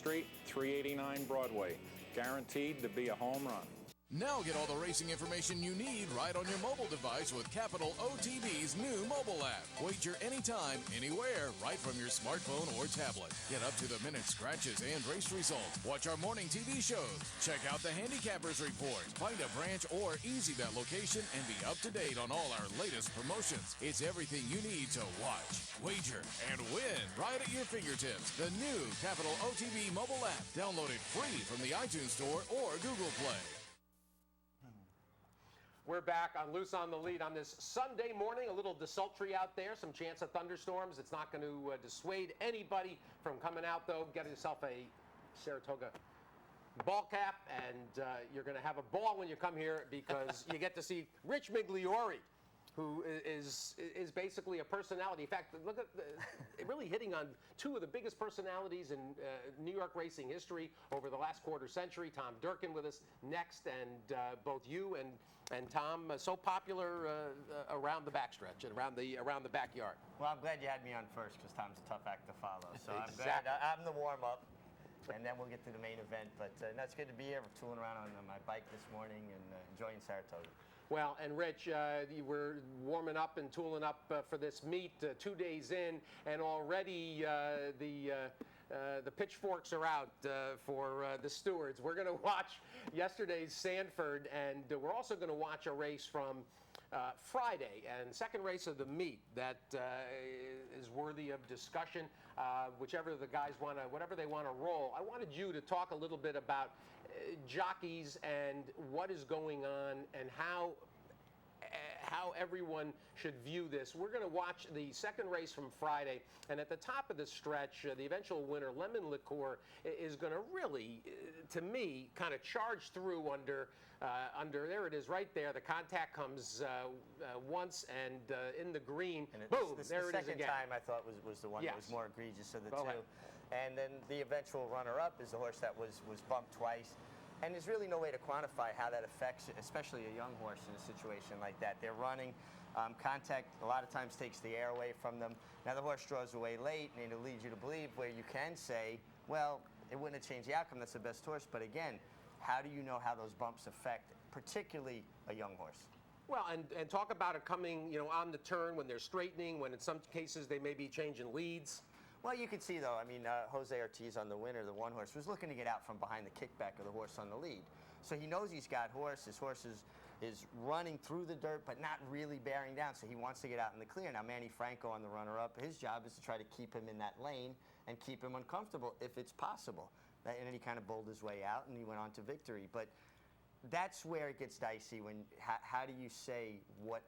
Street, 389 Broadway. Guaranteed to be a home run. Now get all the racing information you need right on your mobile device with Capital OTB's new mobile app. Wager anytime, anywhere, right from your smartphone or tablet. Get up to the minute scratches and race results. Watch our morning TV shows. Check out the Handicappers Report. Find a branch or easy bet location and be up to date on all our latest promotions. It's everything you need to watch, wager, and win right at your fingertips. The new Capital OTB mobile app. Download it free from the iTunes Store or Google Play. We're back on Loose on the Lead on this Sunday morning. A little desultory out there, some chance of thunderstorms. It's not going to dissuade anybody from coming out, though. Get yourself a Saratoga ball cap, and you're going to have a ball when you come here because you get to see Rich Migliore, who is basically a personality. In fact, look at really hitting on two of the biggest personalities in New York racing history over the last quarter century. Tom Durkin with us next, and both you and Tom so popular around the backstretch and around the backyard. Well, I'm glad you had me on first because Tom's a tough act to follow. So Exactly. I'm glad I'm the warm-up, and then we'll get to the main event. But it's good to be here. We're tooling around on my bike this morning and enjoying Saratoga. Well, and Rich, we're warming up and tooling up for this meet 2 days in, and already the pitchforks are out for the stewards. We're going to watch yesterday's Sanford, and we're also going to watch a race from Friday, and second race of the meet that is worthy of discussion. Whichever the guys whatever they want to roll. I wanted you to talk a little bit about jockeys and what is going on and how everyone should view this. We're going to watch the second race from Friday, and at the top of the stretch, the eventual winner, Lemon Liqueur, is going to really, to me, kind of charge through under there it is right there. The contact comes once and in the green, and boom, there it is again. The second time I thought was the one that was more egregious of the two. And then the eventual runner-up is the horse that was bumped twice. And there's really no way to quantify how that affects, especially a young horse in a situation like that. They're running. Contact a lot of times takes the air away from them. Now the horse draws away late, and it leads you to believe where you can say, well, it wouldn't have changed the outcome. That's the best horse. But again, how do you know how those bumps affect, particularly a young horse? Well, and talk about it coming, on the turn when they're straightening, when in some cases they may be changing leads. Well, you can see, though, I mean, Jose Ortiz on the winner, the one horse, was looking to get out from behind the kickback of the horse on the lead. So he knows he's got horse. His horse is running through the dirt, but not really bearing down, so he wants to get out in the clear. Now, Manny Franco on the runner-up, his job is to try to keep him in that lane and keep him uncomfortable if it's possible. And then he kind of bowled his way out, and he went on to victory. But that's where it gets dicey. When how do you say what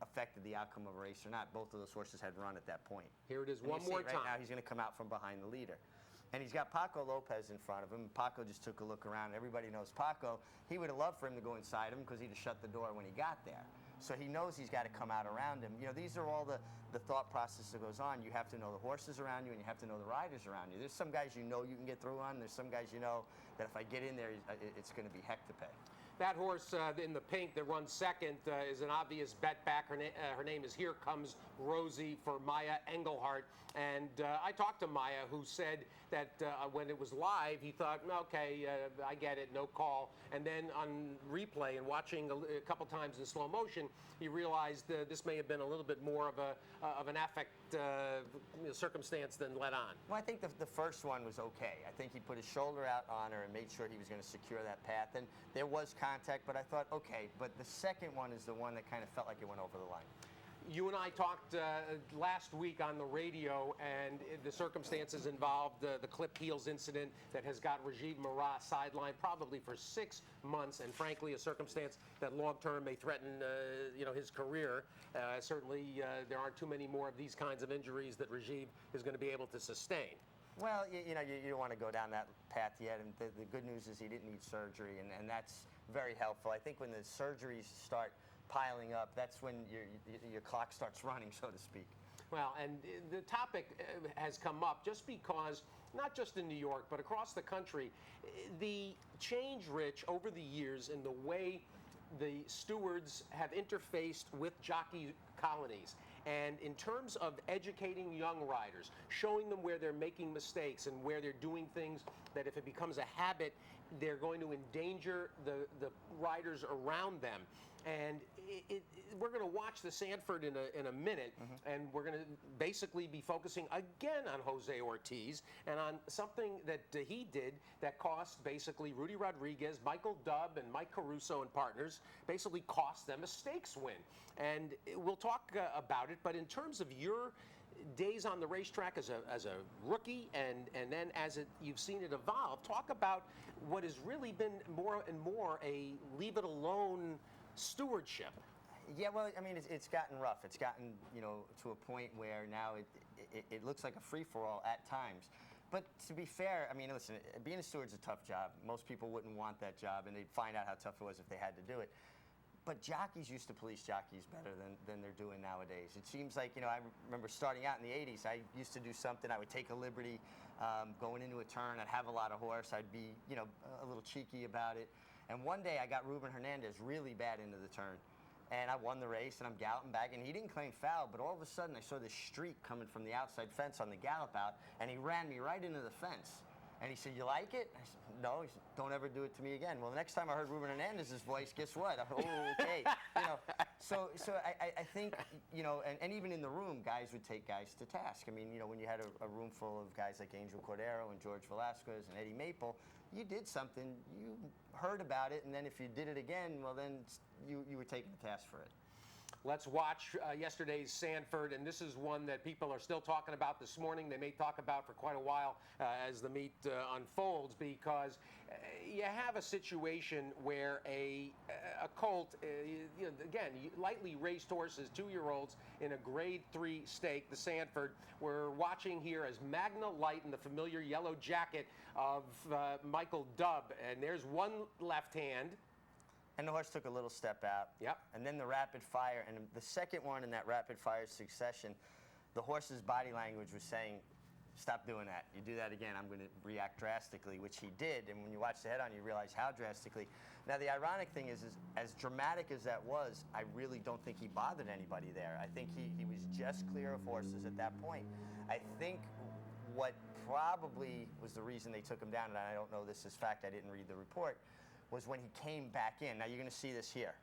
affected the outcome of a race or not? Both of those horses had run at that point. Here it is one more time. Right now he's going to come out from behind the leader. And he's got Paco Lopez in front of him. Paco just took a look around. Everybody knows Paco. He would have loved for him to go inside him because he'd have shut the door when he got there. So he knows he's got to come out around him. These are all the thought process that goes on. You have to know the horses around you, and you have to know the riders around you. There's some guys you can get through on. There's some guys that if I get in there, it's going to be heck to pay. That horse in the pink that runs second is an obvious bet back. Her name is Here Comes Rosie for Maya Engelhart. And I talked to Maya, who said that when it was live, he thought, okay, I get it, no call. And then on replay and watching a couple times in slow motion, he realized this may have been a little bit more of an affect circumstance than let on. Well, I think the first one was okay. I think he put his shoulder out on her and made sure he was going to secure that path. And there was contact, but I thought, okay. But the second one is the one that kind of felt like it went over the line. You and I talked last week on the radio, and the circumstances involved the clip heels incident that has got Rajiv Maras sidelined probably for 6 months, and frankly, a circumstance that long-term may threaten, his career. Certainly, there aren't too many more of these kinds of injuries that Rajiv is going to be able to sustain. Well, you don't want to go down that path yet, and the good news is he didn't need surgery, and that's very helpful. I think when the surgeries start piling up, that's when your clock starts running, so to speak. Well, and the topic has come up just because, not just in New York, but across the country, the change, Rich, over the years in the way the stewards have interfaced with jockey colonies. And in terms of educating young riders, showing them where they're making mistakes and where they're doing things that if it becomes a habit, they're going to endanger the riders around them. And we're going to watch the Sanford in a minute, and we're going to basically be focusing again on Jose Ortiz and on something that he did that cost basically Rudy Rodriguez, Michael Dubb, and Mike Caruso and partners, basically cost them a stakes win. And we'll talk about it, but in terms of your days on the racetrack as a rookie and then as you've seen it evolve, talk about what has really been more and more a leave it alone stewardship. Yeah, well, I mean, it's gotten rough. It's gotten, to a point where now it looks like a free-for-all at times. But to be fair, I mean, listen, being a steward's a tough job. Most people wouldn't want that job, and they'd find out how tough it was if they had to do it. But jockeys used to police jockeys better than they're doing nowadays. It seems like, I remember starting out in the 80s, I used to do something, I would take a liberty going into a turn, I'd have a lot of horse, I'd be, a little cheeky about it. And one day I got Ruben Hernandez really bad into the turn. And I won the race, and I'm galloping back, and he didn't claim foul, but all of a sudden I saw this streak coming from the outside fence on the gallop out, and he ran me right into the fence. And he said, "You like it?" I said, "No." He said, "Don't ever do it to me again." Well, the next time I heard Ruben Hernandez's voice, guess what? Oh, okay. So I think, and even in the room, guys would take guys to task. I mean, when you had a room full of guys like Angel Cordero and George Velasquez and Eddie Maple, you did something, you heard about it, and then if you did it again, well, then you were taken to task for it. Let's watch yesterday's Sanford, and this is one that people are still talking about this morning. They may talk about for quite a while as the meet unfolds, because you have a situation where a colt, again, lightly raced horses, 2-year-olds in a Grade 3 stake, the Sanford. We're watching here as Magna Light in the familiar yellow jacket of Michael Dubb, and there's one left hand. And the horse took a little step out. Yep. And then the rapid fire, and the second one in that rapid fire succession, the horse's body language was saying, "Stop doing that. You do that again, I'm going to react drastically," which he did. And when you watch the head on, you realize how drastically. Now, the ironic thing is as dramatic as that was, I really don't think he bothered anybody there. I think he was just clear of horses at that point. I think what probably was the reason they took him down, and I don't know this is fact, I didn't read the report, was when he came back in. Now, you're going to see this here.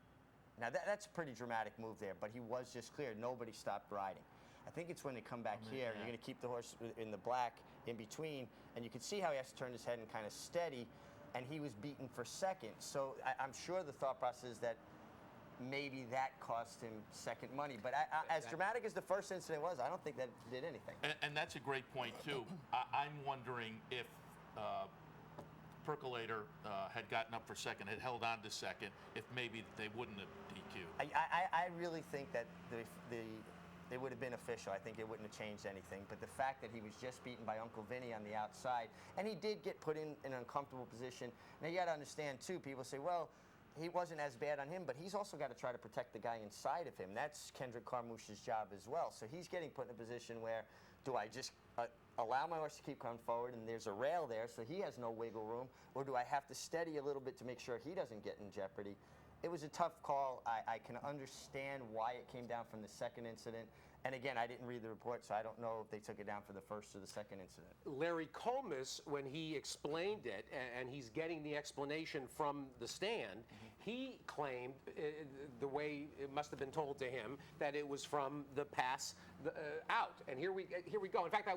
Now, that's a pretty dramatic move there, but he was just clear. Nobody stopped riding. I think it's when they come back here, you're going to keep the horse in the black in between, and you can see how he has to turn his head and kind of steady, and he was beaten for second. So I'm sure the thought process is that maybe that cost him second money. But as dramatic as the first incident was, I don't think that did anything. And that's a great point, too. I'm wondering if Percolator had gotten up for second, had held on to second, if maybe they wouldn't have DQ'd. I really think that it would have been official. I think it wouldn't have changed anything. But the fact that he was just beaten by Uncle Vinny on the outside, and he did get put in an uncomfortable position. Now, you got to understand, too, people say, well, he wasn't as bad on him, but he's also got to try to protect the guy inside of him. That's Kendrick Carmouche's job as well. So he's getting put in a position where, do I just allow my horse to keep coming forward, and there's a rail there, so he has no wiggle room, or do I have to steady a little bit to make sure he doesn't get in jeopardy? It was a tough call. I can understand why it came down from the second incident. And again, I didn't read the report, so I don't know if they took it down for the first or the second incident. Larry Comas, when he explained it, and he's getting the explanation from the stand, he claimed, the way it must have been told to him, that it was from the pass out. And here we go. In fact,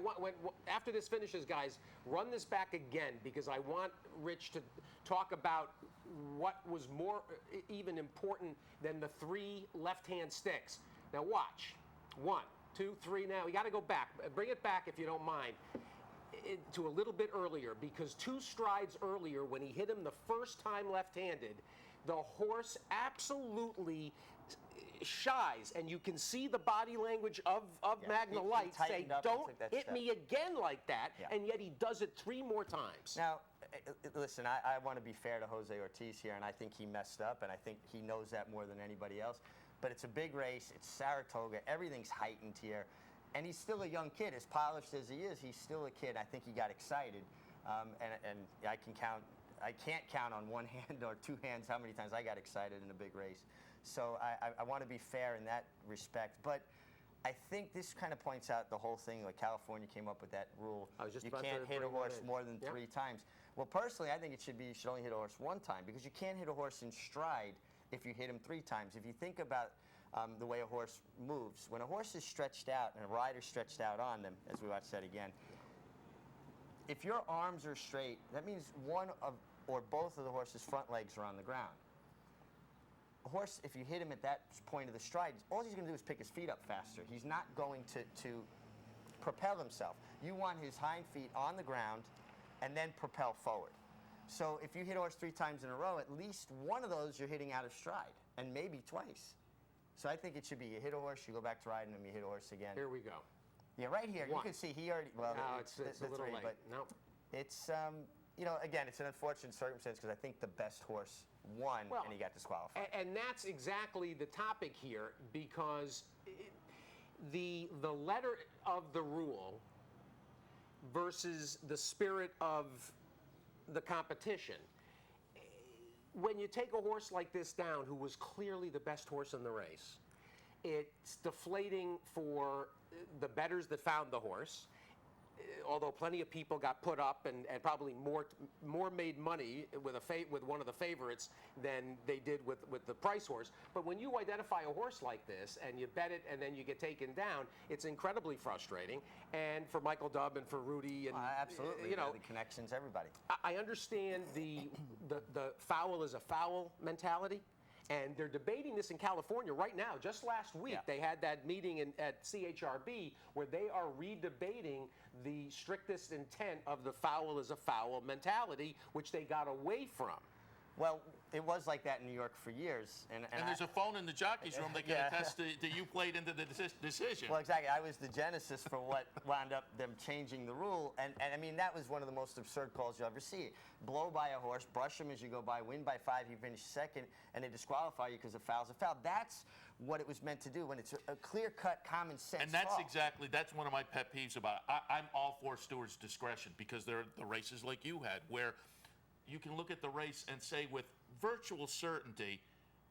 after this finishes, guys, run this back again, because I want Rich to talk about what was more even important than the 3 left-hand sticks. Now watch. 1, 2, 3 now. We got to go back. Bring it back, if you don't mind, to a little bit earlier, because 2 strides earlier, when he hit him the first time left-handed, the horse absolutely shies, and you can see the body language of Magna Light say, "Don't hit me again like that," and yet he does it 3 more times. Now, listen, I want to be fair to Jose Ortiz here, and I think he messed up, and I think he knows that more than anybody else. But it's a big race. It's Saratoga. Everything's heightened here. And he's still a young kid. As polished as he is, he's still a kid. I think he got excited. And I can't count on 1 hand or 2 hands how many times I got excited in a big race. So I want to be fair in that respect. But I think this kind of points out the whole thing. Like California came up with that rule. I was just you about can't to hit a bring that horse in. more than Yeah. 3 times. Well, personally, I think it should be you should only hit a horse 1 time because you can't hit a horse in stride if you hit him 3 times. If you think about the way a horse moves, when a horse is stretched out and a rider stretched out on them, as we watch that again, if your arms are straight, that means one of or both of the horse's front legs are on the ground. A horse, if you hit him at that point of the stride, all he's going to do is pick his feet up faster. He's not going to propel himself. You want his hind feet on the ground and then propel forward. So if you hit a horse 3 times in a row, at least one of those you're hitting out of stride, and maybe twice. So I think it should be you hit a horse, you go back to riding him, you hit a horse again. Here we go. Yeah, right here. One. You can see he already. Well, No, it's a little three, late. but No. it's you know, again, it's an unfortunate circumstance because I think the best horse won Well, and he got disqualified. And that's exactly the topic here, because the letter of the rule versus the spirit of the competition. When you take a horse like this down, who was clearly the best horse in the race, it's deflating for the bettors that found the horse. Although plenty of people got put up and probably more made money with one of the favorites than they did with the price horse. But when you identify a horse like this and you bet it and then you get taken down, it's incredibly frustrating. And for Michael Dubb and for Rudy and Absolutely, you know, the connections, everybody. I understand the foul is a foul mentality. And they're debating this in California right now. Just last week, Yeah. they had that meeting at CHRB where they are redebating the strictest intent of the foul is a foul mentality, which they got away from. Well, it was like that in New York for years. And there's a phone in the jockey's room that can Yeah. attest that you played into the decision. Well, exactly. I was the genesis for what wound up them changing the rule. And I mean, that was one of the most absurd calls you'll ever see. Blow by a horse, brush him as you go by, win by 5, you finish second, and they disqualify you because the foul's a foul. That's what it was meant to do when it's a clear-cut, common sense And that's call. that's one of my pet peeves about it. I'm all for stewards' discretion because there are the races like you had where you can look at the race and say with virtual certainty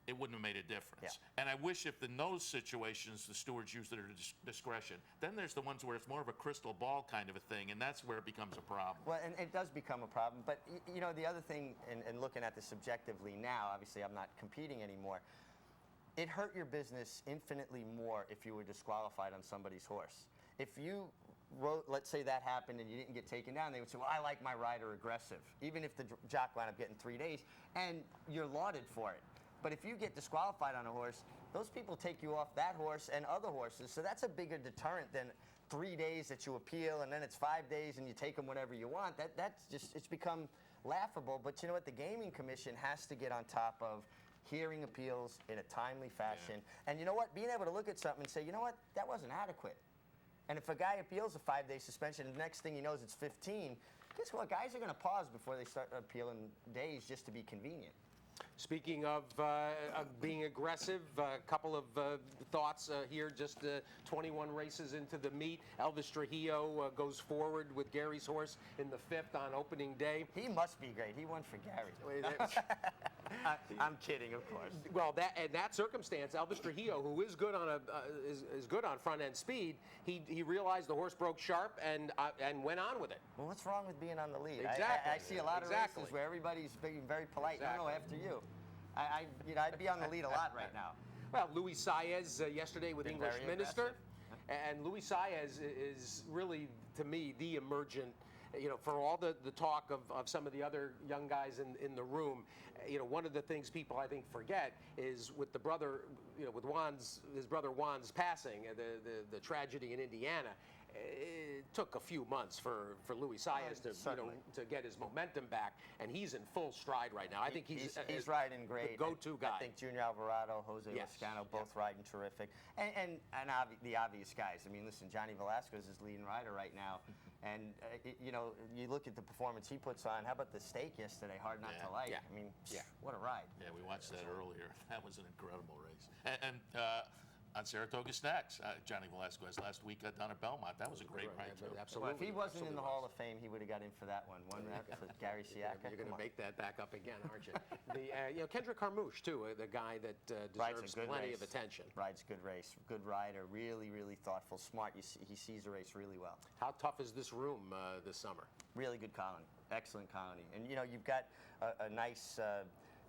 it wouldn't have made a difference. Yeah. And I wish if in those situations the stewards used their discretion. Then there's the ones where it's more of a crystal ball kind of a thing, and that's where it becomes a problem. Well, and it does become a problem. But, you know, the other thing, and looking at this subjectively now, obviously I'm not competing anymore, it hurt your business infinitely more if you were disqualified on somebody's horse. If you wrote, let's say that happened and you didn't get taken down, they would say, well, I like my rider aggressive, even if the jock wound up getting 3 days, and you're lauded for it. But if you get disqualified on a horse, those people take you off that horse and other horses, so that's a bigger deterrent than 3 days that you appeal, and then it's 5 days and you take them whatever you want. That's just, it's become laughable. But you know what, the Gaming Commission has to get on top of hearing appeals in a timely fashion. Yeah. And you know what, being able to look at something and say, you know what, that wasn't adequate. And if a guy appeals a 5-day suspension, the next thing he knows it's 15, guess what, guys are going to pause before they start appealing days just to be convenient. Speaking of being aggressive, a couple of thoughts here. Just 21 races into the meet. Elvis Trujillo goes forward with Gary's horse in the 5th on opening day. He must be great. He won for Gary. I'm kidding, of course. Well, in that circumstance, Elvis Trujillo, who is good on is good on front end speed, he realized the horse broke sharp and went on with it. Well, what's wrong with being on the lead? Exactly. I see a lot of races where everybody's being very polite. Exactly. No, after you. I'd be on the lead a lot right now. Well, Luis Saez yesterday with Been English very Minister, aggressive. and Luis Saez is really, to me, the emergent. You know, for all the talk of some of the other young guys in the room, you know, one of the things people I think forget is with the brother, you know, with his brother Juan's passing, the tragedy in Indiana. It took a few months for Luis Saez to get his momentum back, and he's in full stride right now. I think he's riding great. The go-to guy. I think Junior Alvarado, Jose Yes. Lezcano, both riding terrific, and the obvious guys. I mean, listen, Johnny Velasquez is leading rider right now, and you know, you look at the performance he puts on. How about the stake yesterday? Hard not to like. Yeah. I mean, what a ride. Yeah, we watched that earlier. That was an incredible race. And on Saratoga Snacks. Johnny Velasquez last week down at Belmont. That was a great ride, too. Absolutely. Well, if he wasn't in the Absolutely Hall of Fame, he would have got in for that one. One rep for Gary Siaka. You're going Come to on. make that back up again, aren't you? Kendrick Carmouche, too, the guy that Rides a deserves good plenty race. of attention. Rides a good race. Good rider. Really, really thoughtful. Smart. He sees the race really well. How tough is this room this summer? Really good colony. Excellent colony. And, you've got a nice,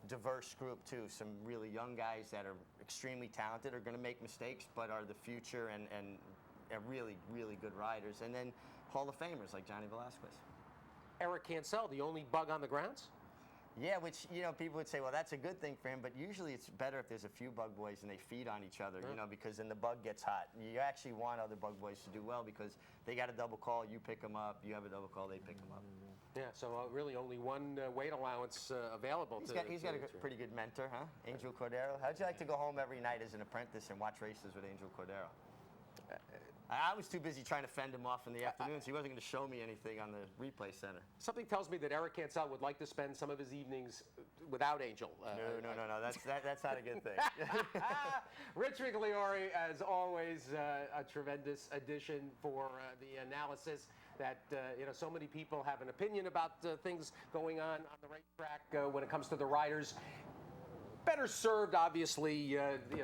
diverse group, too. Some really young guys that are extremely talented, are going to make mistakes, but are the future and are really, really good riders. And then Hall of Famers like Johnny Velasquez. Eric Cancel, the only bug on the grounds? Yeah, which, people would say, well, that's a good thing for him, but usually it's better if there's a few bug boys and they feed on each other, because then the bug gets hot. You actually want other bug boys to do well because they got a double call, you pick them up, you have a double call, they pick them up. Yeah, so really only one weight allowance available. He's got a pretty good mentor, huh? Angel Cordero. How'd you like to go home every night as an apprentice and watch races with Angel Cordero? I was too busy trying to fend him off in the afternoons. He wasn't going to show me anything on the replay center. Something tells me that Eric Cancel would like to spend some of his evenings without Angel. No. That's not a good thing. Rich Migliore, as always, a tremendous addition for the analysis. That so many people have an opinion about things going on the racetrack when it comes to the riders. Better served, obviously,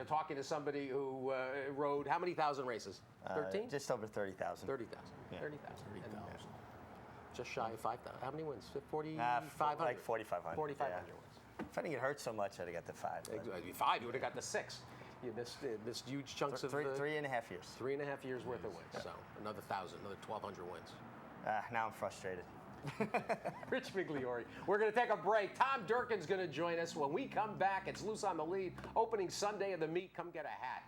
talking to somebody who rode how many thousand races? 13? Just over 30,000. 30,000. Yeah. 30,000. Just shy of 5,000. How many wins? 4,500. Like 4,500. 4,500 yeah. wins. If I didn't get hurt so much, I'd have got to 5. but 5, you would have got the 6. You missed huge chunks of 3.5 years. 3.5 years worth of wins. So another 1,000, another 1,200 wins. Now I'm frustrated. Rich Migliore. We're going to take a break. Tom Durkin's going to join us. When we come back, it's Loose on the Lead, opening Sunday of the meet. Come get a hat.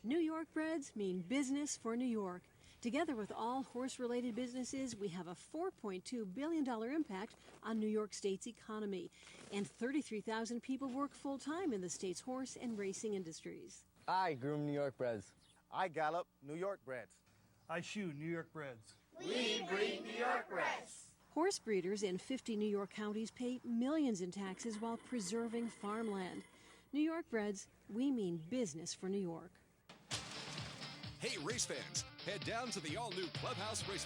New York breds mean business for New York. Together with all horse-related businesses, we have a $4.2 billion impact on New York State's economy. And 33,000 people work full-time in the state's horse and racing industries. I groom New York breds. I gallop New York breds. I shoe New York breds. We breed New York breds. Horse breeders in 50 New York counties pay millions in taxes while preserving farmland. New York breds, we mean business for New York. Hey, race fans, head down to the all-new Clubhouse Race